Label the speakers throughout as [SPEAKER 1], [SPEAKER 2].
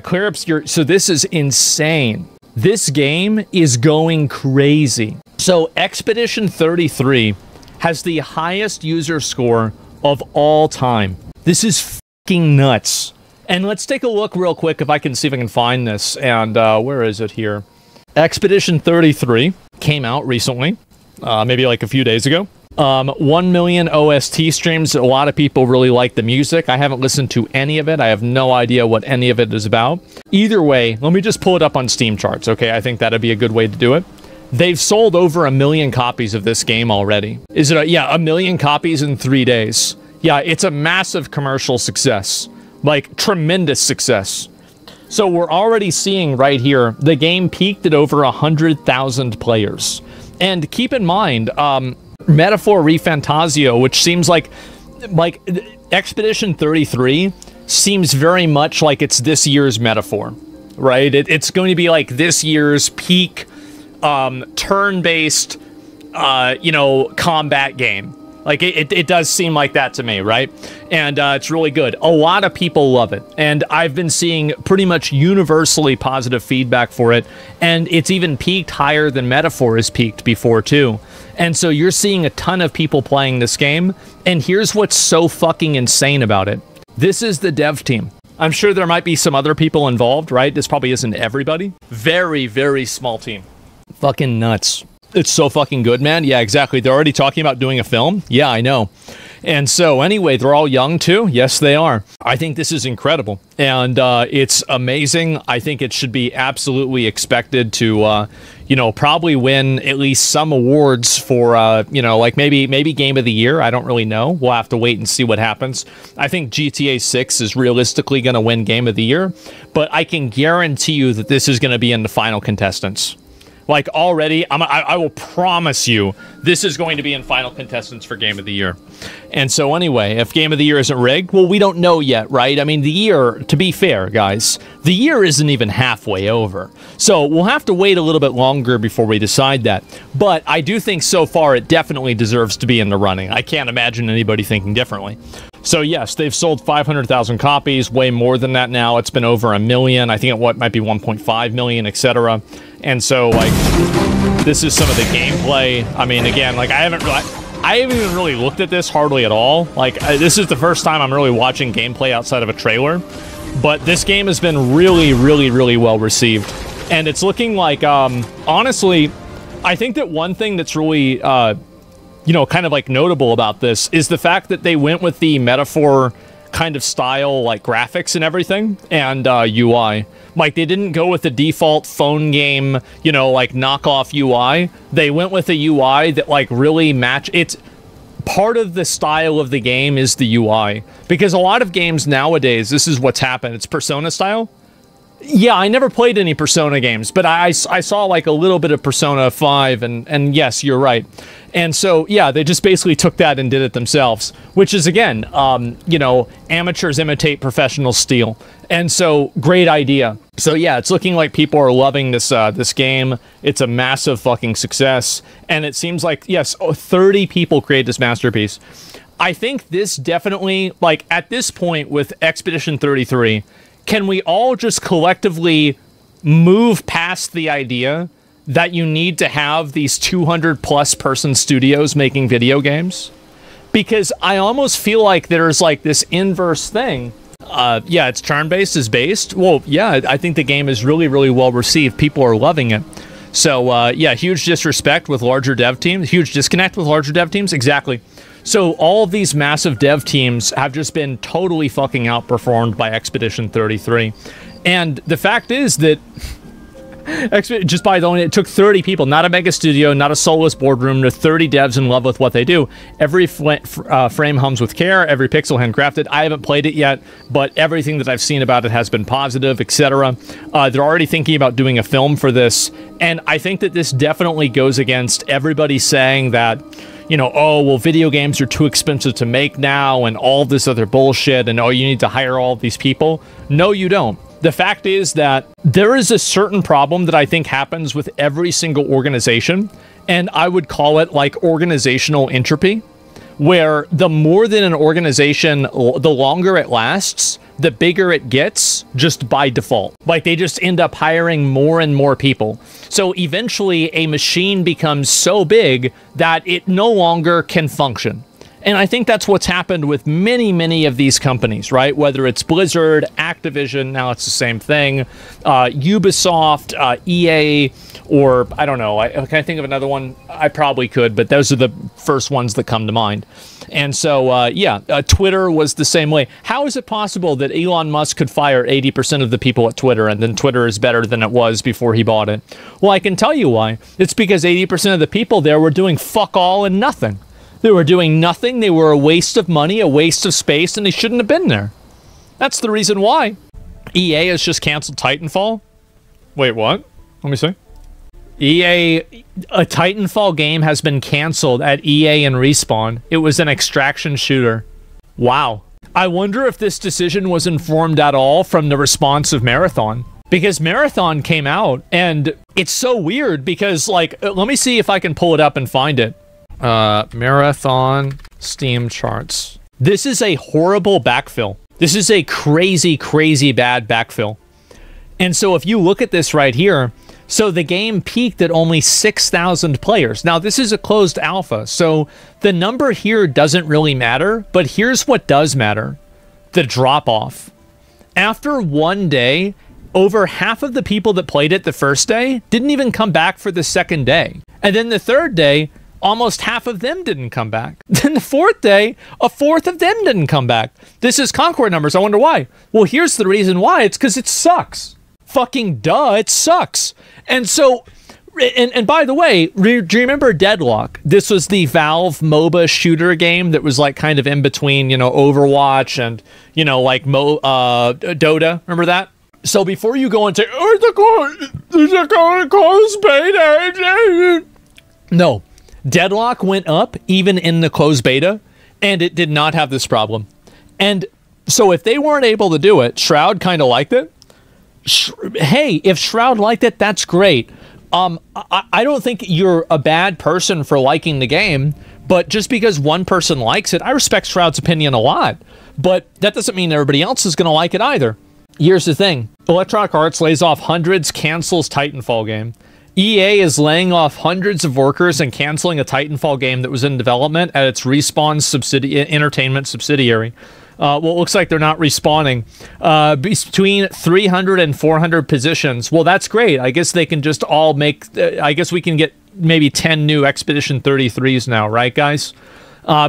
[SPEAKER 1] Clear obscure. So this is insane. This game is going crazy. So Expedition 33 has the highest user score of all time. This is fucking nuts. And let's take a look real quick if I can see if I can find this. And where is it here? Expedition 33 came out recently, maybe like a few days ago. 1 million OST streams. A lot of people really like the music. I haven't listened to any of it. I have no idea what any of it is about. Either way, let me just pull it up on Steam charts, okay? I think that'd be a good way to do it. They've sold over 1 million copies of this game already. Is it yeah, 1 million copies in 3 days. Yeah, it's a massive commercial success. Like, tremendous success. So we're already seeing right here, the game peaked at over 100,000 players. And keep in mind, Metaphor ReFantasio, which seems like Expedition 33 seems very much like it's this year's Metaphor, right? It's going to be like this year's peak turn-based, you know, combat game. Like, it does seem like that to me, right? And it's really good. A lot of people love it. And I've been seeing pretty much universally positive feedback for it. And it's even peaked higher than Metaphor has peaked before, too. And so you're seeing a ton of people playing this game. And here's what's so fucking insane about it. This is the dev team. I'm sure there might be some other people involved, right? This probably isn't everybody. Very, very small team. Fucking nuts. It's so fucking good, man. Yeah, exactly. They're already talking about doing a film. Yeah, I know. And so anyway, they're all young too. Yes, they are. I think this is incredible. And it's amazing. I think it should be absolutely expected to, you know, probably win at least some awards for, you know, like maybe Game of the Year. I don't really know. We'll have to wait and see what happens. I think GTA 6 is realistically going to win Game of the Year. But I can guarantee you that this is going to be in the final contestants. Like, already, I will promise you, this is going to be in final contestants for Game of the Year. And so anyway, if Game of the Year isn't rigged, well, we don't know yet, right? I mean, the year, to be fair, guys, the year isn't even halfway over. So we'll have to wait a little bit longer before we decide that. But I do think so far it definitely deserves to be in the running. I can't imagine anybody thinking differently. So yes, they've sold 500,000 copies, way more than that now. It's been over 1 million. I think it might be 1.5 million, etc. And so, like, this is some of the gameplay. I mean, again, like, I haven't even really looked at this hardly at all. Like, this is the first time I'm really watching gameplay outside of a trailer. But this game has been really, really, really well received. And it's looking like, honestly, I think that one thing that's really, you know, kind of like notable about this is the fact that they went with the Metaphor kind of style, like graphics and everything, and UI. Like, they didn't go with the default phone game, you know, like knockoff UI. They went with a UI that like really it's part of the style of the game is the UI. Because a lot of games nowadays, this is what's happened. It's Persona style. Yeah, I never played any Persona games, but I saw like a little bit of Persona 5, and yes, you're right. And so, yeah, they just basically took that and did it themselves, which is, again, you know, amateurs imitate professional steel. And so, great idea. So, yeah, it's looking like people are loving this this game. It's a massive fucking success. And it seems like, yes, 30 people created this masterpiece. I think this definitely, like, at this point with Expedition 33, can we all just collectively move past the idea that you need to have these 200+ person studios making video games? Because I almost feel like there's like this inverse thing. Yeah, it's turn-based is based. Well, yeah, I think the game is really, really well received. People are loving it. So, yeah, huge disrespect with larger dev teams. Huge disconnect with larger dev teams. Exactly. So all of these massive dev teams have just been totally fucking outperformed by Expedition 33. And the fact is that just by the way, it took 30 people, not a mega studio, not a soulless boardroom, to 30 devs in love with what they do. Every frame hums with care, every pixel handcrafted. I haven't played it yet, but everything that I've seen about it has been positive, etc. They're already thinking about doing a film for this, and I think that this definitely goes against everybody saying that, you know, oh, well, video games are too expensive to make now, and all this other bullshit, and oh, you need to hire all these people. No, you don't. The fact is that there is a certain problem that I think happens with every single organization, and I would call it like organizational entropy, where the more than an organization, the longer it lasts, the bigger it gets just by default. Like, they just end up hiring more and more people. So eventually a machine becomes so big that it no longer can function. And I think that's what's happened with many, many of these companies, right? Whether it's Blizzard, Activision, now it's the same thing, Ubisoft, EA, or I don't know, can I think of another one? I probably could, but those are the first ones that come to mind. And so, Twitter was the same way. How is it possible that Elon Musk could fire 80% of the people at Twitter and then Twitter is better than it was before he bought it? Well, I can tell you why. It's because 80% of the people there were doing fuck all and nothing. They were doing nothing, they were a waste of money, a waste of space, and they shouldn't have been there. That's the reason why. EA has just canceled Titanfall. Wait, what? Let me see. A Titanfall game has been canceled at EA and Respawn. It was an extraction shooter. Wow. I wonder if this decision was informed at all from the response of Marathon. Because Marathon came out, and it's so weird because, like, let me see if I can pull it up and find it. Marathon Steam charts. This is a horrible backfill. This is a crazy, crazy bad backfill. And so if you look at this right here, so the game peaked at only 6,000 players. Now, this is a closed alpha, so the number here doesn't really matter, but here's what does matter. The drop-off. After one day, over half of the people that played it the first day didn't even come back for the second day. And then the third day, almost half of them didn't come back. Then the fourth day, a fourth of them didn't come back. This is Concord numbers. I wonder why. Well, here's the reason why. It's because it sucks. Fucking duh, it sucks. And so, and by the way, do you remember Deadlock? This was the Valve MOBA shooter game that was like kind of in between, you know, Overwatch and, you know, like Dota. Remember that? So before you go and say, oh, is it going to close beta? No. Deadlock went up even in the closed beta, and it did not have this problem. And so if they weren't able to do it, Shroud kind of liked it. Hey, if Shroud liked it, that's great. I don't think you're a bad person for liking the game, but just because one person likes it, I respect Shroud's opinion a lot. But that doesn't mean everybody else is going to like it either. Here's the thing. Electronic Arts lays off hundreds, cancels Titanfall game. EA is laying off hundreds of workers and canceling a Titanfall game that was in development at its Respawn entertainment subsidiary. Well, it looks like they're not respawning. Between 300 and 400 positions. Well, that's great. I guess they can just all make... I guess we can get maybe 10 new Expedition 33s now, right, guys?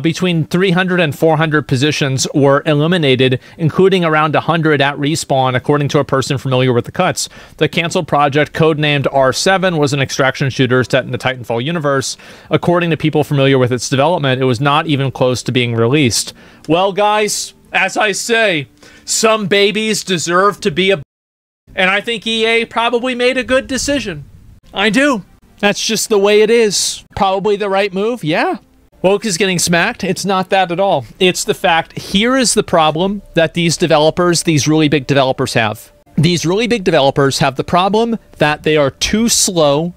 [SPEAKER 1] Between 300 and 400 positions were eliminated, including around 100 at Respawn, according to a person familiar with the cuts. The canceled project, codenamed R7, was an extraction shooter set in the Titanfall universe. According to people familiar with its development, it was not even close to being released. Well, guys, as I say, some babies deserve to be a... And I think EA probably made a good decision. I do. That's just the way it is. Probably the right move, yeah. Woke is getting smacked. It's not that at all. It's the fact, here is the problem that these developers, these really big developers have. These really big developers have the problem that they are too slow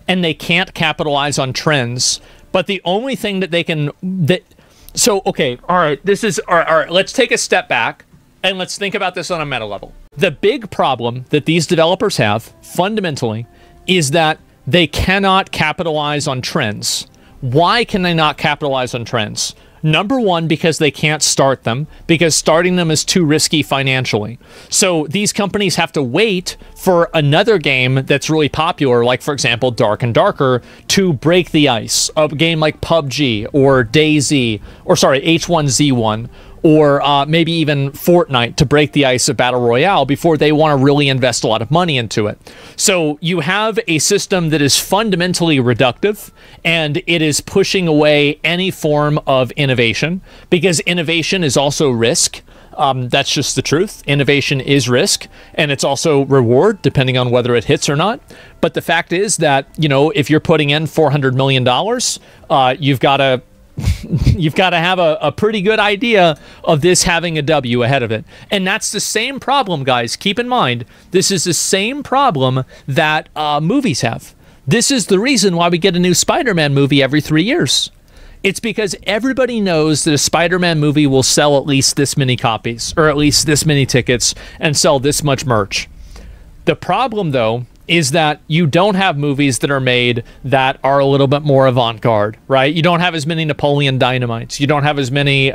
[SPEAKER 1] and they can't capitalize on trends. But the only thing that they can... So, okay, all right, this is... All right, let's take a step back and let's think about this on a meta level. The big problem that these developers have, fundamentally, is that they cannot capitalize on trends. Why can they not capitalize on trends? Number one, because they can't start them, because starting them is too risky financially. So these companies have to wait for another game that's really popular, like, for example, Dark and Darker, to break the ice. A game like PUBG or DayZ, or sorry, H1Z1, or maybe even Fortnite to break the ice of Battle Royale before they want to really invest a lot of money into it. So you have a system that is fundamentally reductive, and it is pushing away any form of innovation, because innovation is also risk. That's just the truth. Innovation is risk, and it's also reward, depending on whether it hits or not. But the fact is that, you know, if you're putting in $400 million, you've got to... You've got to have a pretty good idea of this having a W ahead of it. And that's the same problem, guys. Keep in mind, this is the same problem that movies have. This is the reason why we get a new Spider-Man movie every 3 years. It's because everybody knows that a Spider-Man movie will sell at least this many copies, or at least this many tickets, and sell this much merch. The problem, though, is that you don't have movies that are made that are a little bit more avant-garde, right? You don't have as many Napoleon Dynamites. You don't have as many,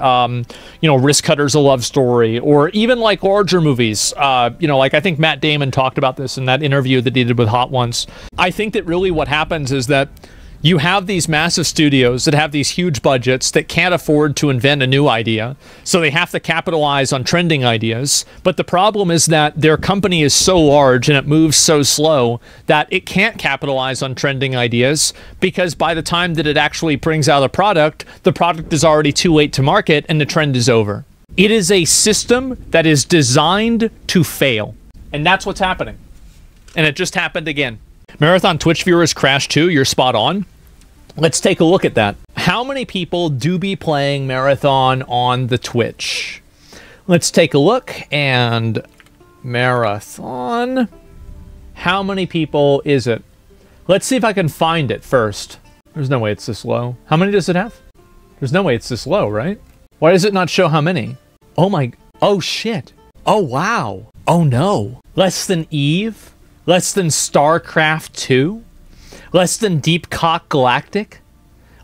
[SPEAKER 1] Risk Cutters, A Love Story, or even like larger movies. Like I think Matt Damon talked about this in that interview that he did with Hot Ones. I think that really what happens is that you have these massive studios that have these huge budgets that can't afford to invent a new idea, so they have to capitalize on trending ideas. But the problem is that their company is so large and it moves so slow that it can't capitalize on trending ideas, because by the time that it actually brings out a product, the product is already too late to market and the trend is over. It is a system that is designed to fail. And that's what's happening. And it just happened again. Marathon Twitch viewers crashed too. You're spot on. Let's take a look at that. How many people do be playing Marathon on the Twitch? Let's take a look. And Marathon. How many people is it? Let's see if I can find it first. There's no way it's this low. How many does it have? There's no way it's this low, right? Why does it not show how many? Oh shit. Oh wow. Oh no. Less than Eve? Less than StarCraft 2? Less than Deep Cock Galactic?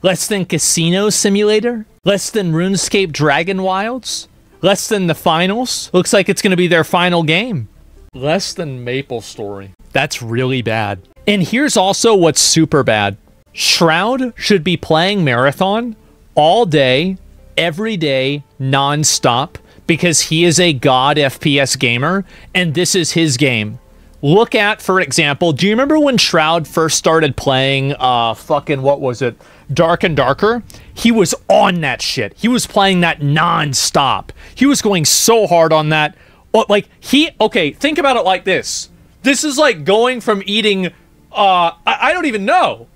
[SPEAKER 1] Less than Casino Simulator? Less than RuneScape Dragon Wilds? Less than the finals? Looks like it's going to be their final game. Less than MapleStory. That's really bad. And here's also what's super bad. Shroud should be playing Marathon all day, every day, non-stop, because he is a god FPS gamer, and this is his game. Look at, for example, do you remember when Shroud first started playing, what was it? Dark and Darker? He was on that shit. He was playing that non-stop. He was going so hard on that. Okay, think about it like this. This is like going from eating, I don't even know.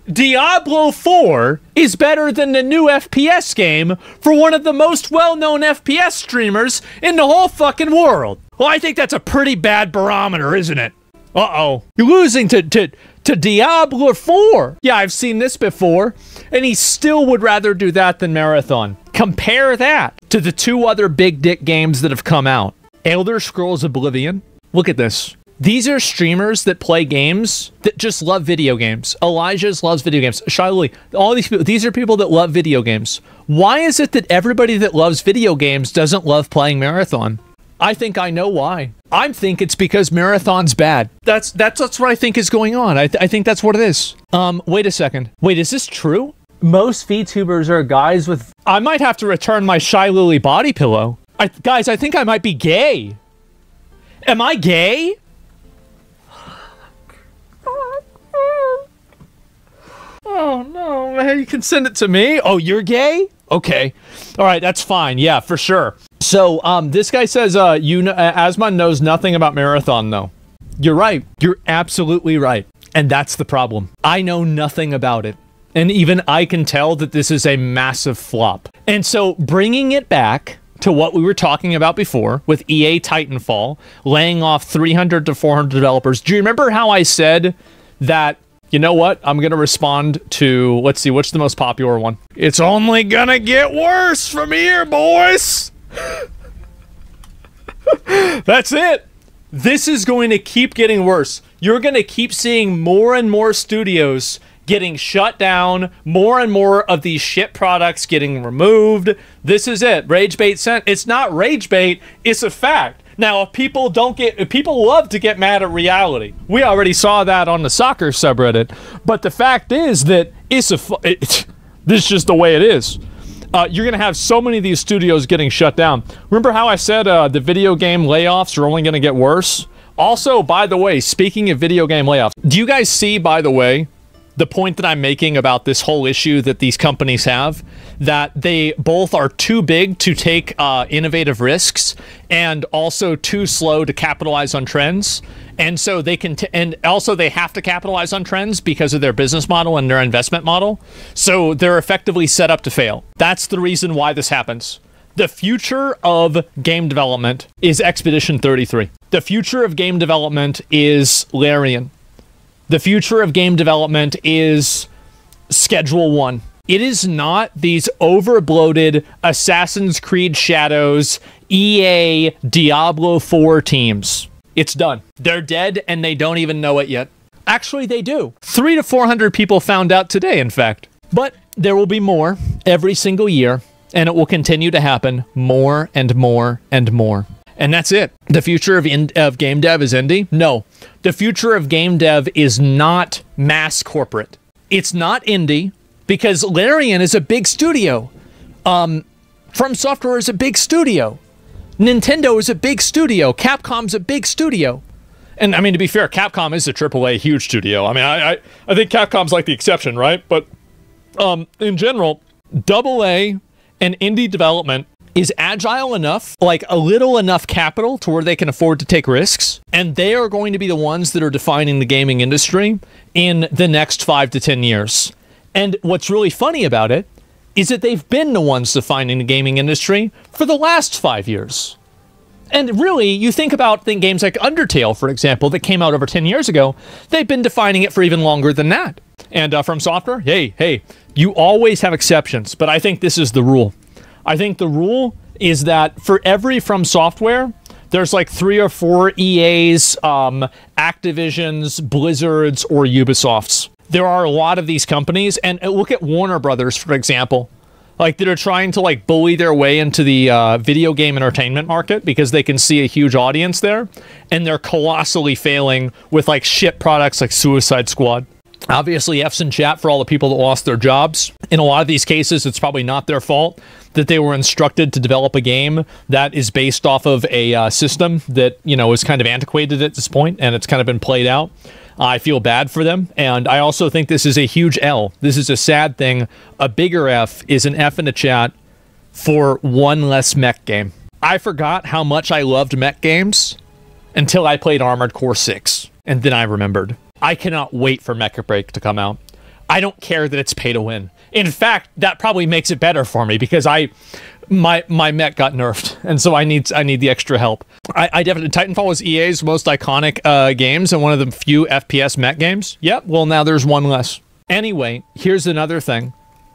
[SPEAKER 1] Diablo 4 is better than the new FPS game for one of the most well-known FPS streamers in the whole fucking world. Well, I think that's a pretty bad barometer, isn't it? Uh-oh. You're losing to Diablo 4. Yeah, I've seen this before, and he still would rather do that than Marathon. Compare that to the two other big dick games that have come out. Elder Scrolls Oblivion. Look at this. These are streamers that play games that just love video games. Elijah's loves video games. Shiley, all these people, these are people that love video games. Why is it that everybody that loves video games doesn't love playing Marathon? I think I know why. I think it's because Marathon's bad. That's what I think is going on. I think that's what it is. Wait a second. Wait, is this true? Most VTubers are guys with... I might have to return my Shy Lily body pillow. Guys, I think I might be gay. Am I gay? Oh no, man, you can send it to me? Oh, you're gay? Okay. All right, that's fine. Yeah, for sure. So, this guy says, Asmon knows nothing about Marathon, though. You're right. You're absolutely right. And that's the problem. I know nothing about it. And even I can tell that this is a massive flop. And so, bringing it back to what we were talking about before with EA Titanfall, laying off 300 to 400 developers. Do you remember how I said that, you know what? I'm going to respond to, let's see, what's the most popular one? It's only going to get worse from here, boys. That's it. This is going to keep getting worse. You're going to keep seeing more and more studios getting shut down, more and more of these shit products getting removed. This is it. Rage bait sent. It's not rage bait, it's a fact. Now, if people love to get mad at reality. We already saw that on the soccer subreddit. But the fact is that this is just the way it is. You're going to have so many of these studios getting shut down. Remember how I said the video game layoffs are only going to get worse? Also, by the way, speaking of video game layoffs, do you guys see, by the way, the point that I'm making about this whole issue that these companies have, that they both are too big to take innovative risks and also too slow to capitalize on trends? And so they can, and also they have to capitalize on trends because of their business model and their investment model. So they're effectively set up to fail. That's the reason why this happens. The future of game development is Expedition 33. The future of game development is Larian. The future of game development is Schedule 1. It is not these overbloated Assassin's Creed Shadows, EA, Diablo 4 teams. It's done. They're dead and they don't even know it yet. Actually, they do. 300 to 400 people found out today, in fact. But there will be more every single year, and it will continue to happen more and more and more. And that's it. The future of game dev is indie? No. The future of game dev is not mass corporate. It's not indie. Because Larian is a big studio. From Software is a big studio. Nintendo is a big studio. Capcom's a big studio. And I mean, to be fair, Capcom is a AAA huge studio. I mean, I think Capcom's like the exception, right? But in general, AA and indie development is agile enough, like a little enough capital to where they can afford to take risks. And they are going to be the ones that are defining the gaming industry in the next 5 to 10 years. And what's really funny about it is that they've been the ones defining the gaming industry for the last 5 years. And really, you think about games like Undertale, for example, that came out over 10 years ago, they've been defining it for even longer than that. And From Software, hey, you always have exceptions, but I think this is the rule. I think the rule is that for every From Software, there's like 3 or 4 EAs, Activisions, Blizzards, or Ubisofts. There are a lot of these companies, and look at Warner Brothers, for example, like that are trying to like bully their way into the video game entertainment market because they can see a huge audience there, and they're colossally failing with like shit products like Suicide Squad. Obviously, F's in chat for all the people that lost their jobs. In a lot of these cases, it's probably not their fault that they were instructed to develop a game that is based off of a system that, you know, is kind of antiquated at this point, and it's kind of been played out. I feel bad for them, and I also think this is a huge L. This is a sad thing. A bigger F is an F in the chat for one less mech game. I forgot how much I loved mech games until I played Armored Core 6, and then I remembered. I cannot wait for Mecha Break to come out. I don't care that it's pay to win. In fact, that probably makes it better for me because my mech got nerfed, and so I need the extra help. I definitely Titanfall is EA's most iconic games and one of the few FPS mech games. Yep, well now there's one less. Anyway, here's another thing.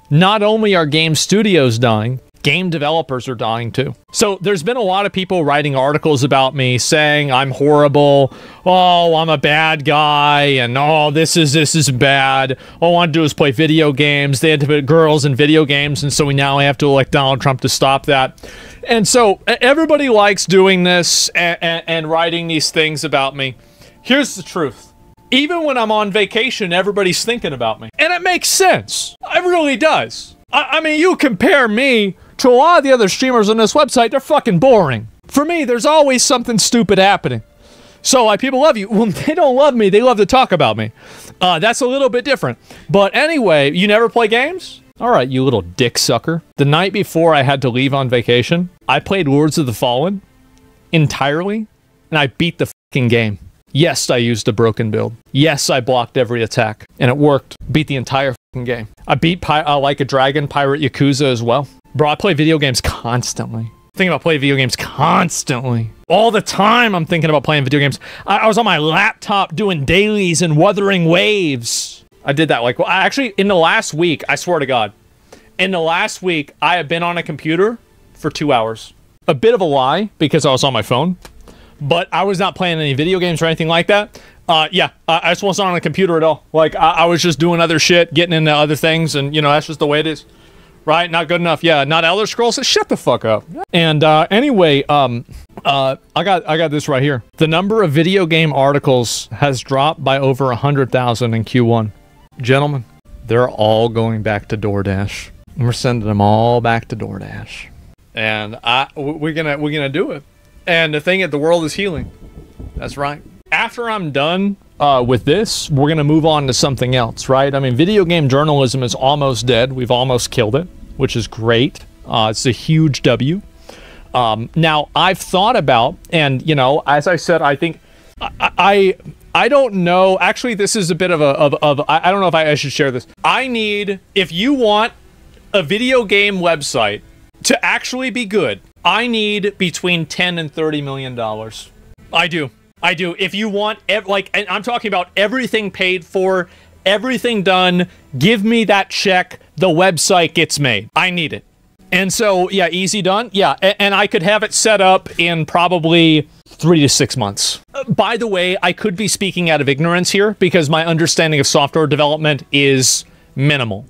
[SPEAKER 1] Not only are game studios dying, game developers are dying too. So there's been a lot of people writing articles about me saying I'm horrible, oh, I'm a bad guy, and oh, this is bad. All I want to do is play video games. They had to put girls in video games, and so we now have to elect Donald Trump to stop that. And so everybody likes doing this and writing these things about me. Here's the truth. Even when I'm on vacation, everybody's thinking about me. And it makes sense. It really does. I mean, you compare me to a lot of the other streamers on this website, they're fucking boring. For me, there's always something stupid happening. So, like, people love you. Well, they don't love me, they love to talk about me. That's a little bit different. But anyway, you never play games? Alright, you little dick sucker. The night before I had to leave on vacation, I played Lords of the Fallen entirely, and I beat the fucking game. Yes, I used a broken build. Yes, I blocked every attack, and it worked. Beat the entire fucking game. I beat Like a Dragon, Pirate Yakuza as well. Bro, I play video games constantly. Thinking about playing video games constantly. All the time I'm thinking about playing video games. I was on my laptop doing dailies and Wuthering Waves. I did that like, well, actually, in the last week, I swear to God, in the last week, I have been on a computer for 2 hours. A bit of a lie, because I was on my phone, but I was not playing any video games or anything like that. Yeah, I just wasn't on a computer at all. Like, I was just doing other shit, getting into other things, and, you know, that's just the way it is. Right? Not good enough. Yeah, not Elder Scrolls. Shut the fuck up. And anyway, I got this right here. The number of video game articles has dropped by over 100,000 in Q1. Gentlemen, they're all going back to DoorDash. We're sending them all back to DoorDash. And we're gonna do it. And the thing is, the world is healing. That's right. After I'm done with this, we're gonna move on to something else, right? I mean, video game journalism is almost dead. We've almost killed it, which is great. It's a huge W. Now, I've thought about, and you know, as I said, I think I don't know. Actually, this is a bit of I don't know if I should share this. I need, if you want a video game website to actually be good, I need between $10 and $30 million. I do. If you want, like, and I'm talking about everything paid for, everything done. Give me that check. The website gets made. I need it. And so, yeah, easy done. Yeah, and I could have it set up in probably 3 to 6 months. By the way, I could be speaking out of ignorance here because my understanding of software development is minimal.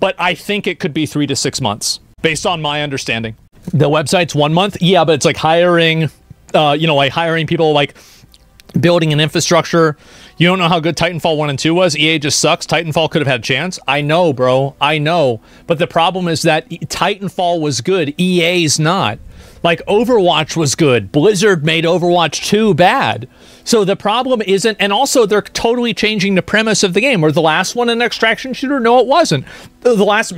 [SPEAKER 1] But I think it could be 3 to 6 months based on my understanding. The website's 1 month. Yeah, but it's like hiring, like hiring people, like building an infrastructure. You don't know how good Titanfall 1 and 2 was? EA just sucks. Titanfall could have had a chance. I know, bro. I know. But the problem is that Titanfall was good. EA's not. Like, Overwatch was good. Blizzard made Overwatch 2 bad. So the problem isn't... And also, they're totally changing the premise of the game. Were the last one an extraction shooter? No, it wasn't. The last...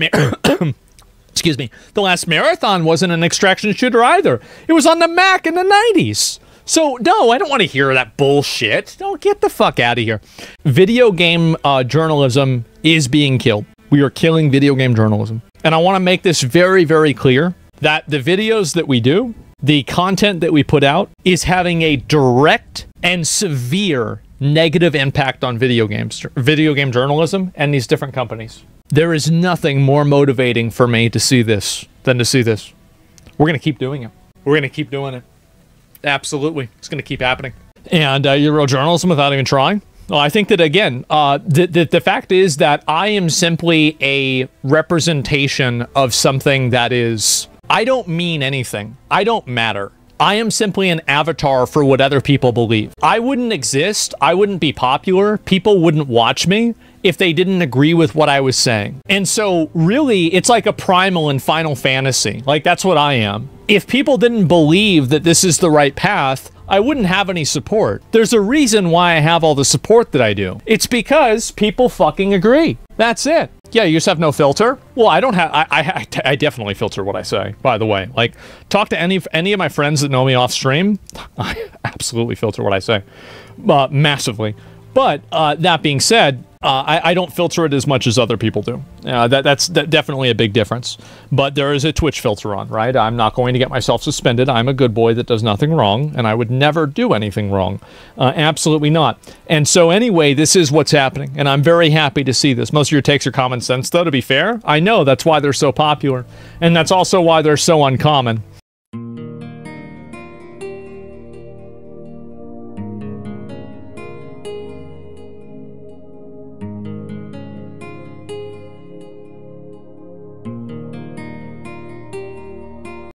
[SPEAKER 1] Excuse me. The last Marathon wasn't an extraction shooter either. It was on the Mac in the 90s. So, no, I don't want to hear that bullshit. Don't get the fuck out of here. Video game journalism is being killed. We are killing video game journalism. And I want to make this very, very clear that the videos that we do, the content that we put out, is having a direct and severe negative impact on video game journalism and these different companies. There is nothing more motivating for me to see this than to see this. We're going to keep doing it. We're going to keep doing it. Absolutely. It's going to keep happening. And you're real journalism without even trying? Well, I think that, again, the fact is that I am simply a representation of something that is... I don't mean anything. I don't matter. I am simply an avatar for what other people believe. I wouldn't exist. I wouldn't be popular. People wouldn't watch me if they didn't agree with what I was saying. And so, really, it's like a primal in Final Fantasy. Like, that's what I am. If people didn't believe that this is the right path, I wouldn't have any support. There's a reason why I have all the support that I do. It's because people fucking agree. That's it. Yeah, you just have no filter? Well, I don't have... I definitely filter what I say, by the way. Like, talk to any of my friends that know me off stream. I absolutely filter what I say. Massively. But, that being said... I don't filter it as much as other people do. That's definitely a big difference. But there is a Twitch filter on, right? I'm not going to get myself suspended. I'm a good boy that does nothing wrong, and I would never do anything wrong. Absolutely not. And so anyway, this is what's happening, and I'm very happy to see this. Most of your takes are common sense, though, to be fair. I know, that's why they're so popular. And that's also why they're so uncommon.